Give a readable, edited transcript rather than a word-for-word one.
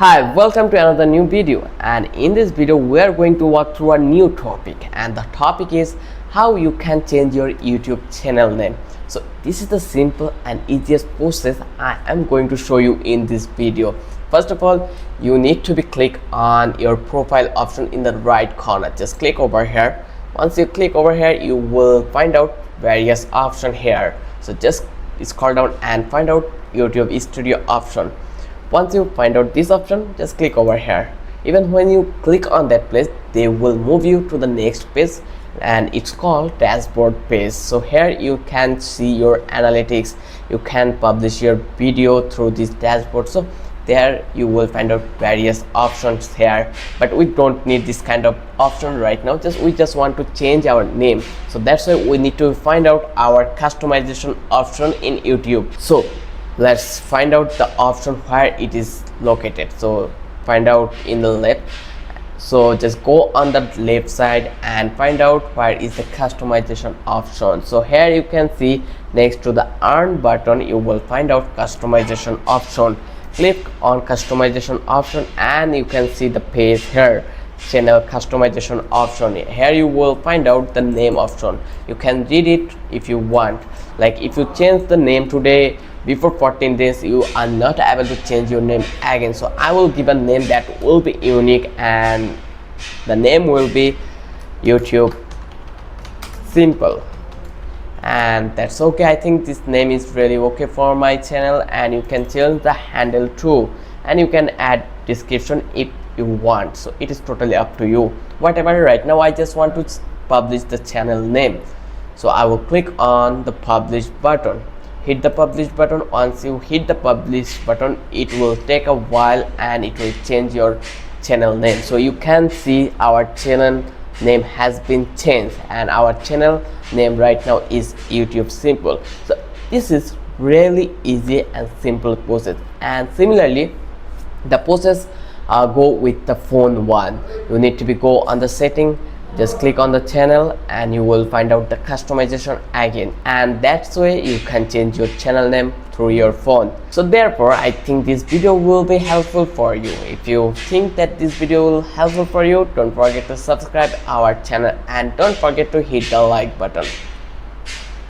Hi, welcome to another new video, and in this video we are going to walk through a new topic, and the topic is how you can change your YouTube channel name. So this is the simple and easiest process I am going to show you in this video. First of all, you need to click on your profile option in the right corner. Just click over here. Once you click over here, you will find out various options here. So just scroll down and find out YouTube Studio option. Once you find out this option, just click over here. Even when you click on that place, they will move you to the next page, and it's called dashboard page. So here you can see your analytics. You can publish your video through this dashboard. So there you will find out various options here, but we don't need this kind of option right now. We just want to change our name, so that's why we need to find out our customization option in YouTube. So let's find out the option where it is located. So find out in the left. So just go on the left side and find out where is the customization option. So here you can see next to the earn button, you will find out customization option. Click on customization option and you can see the page here, channel customization option. Here you will find out the name option. You can read it if you want. Like if you change the name today, before 14 days you are not able to change your name again. So I will give a name that will be unique, and the name will be YouTube Simple, and that's okay. I think this name is really okay for my channel, and you can change the handle too, and you can add description if you want. So it is totally up to you. Whatever, right now I just want to publish the channel name. So I will click on the publish button. Hit the publish button. Once you hit the publish button, it will take a while and it will change your channel name. So you can see our channel name has been changed, and our channel name right now is YouTube Simple. So this is really easy and simple process. And similarly, the process go with the phone one. You need to go on the setting, just click on the channel, and you will find out the customization again, and that's way you can change your channel name through your phone. So therefore I think this video will be helpful for you. If you think that this video will helpful for you, don't forget to subscribe our channel and don't forget to hit the like button.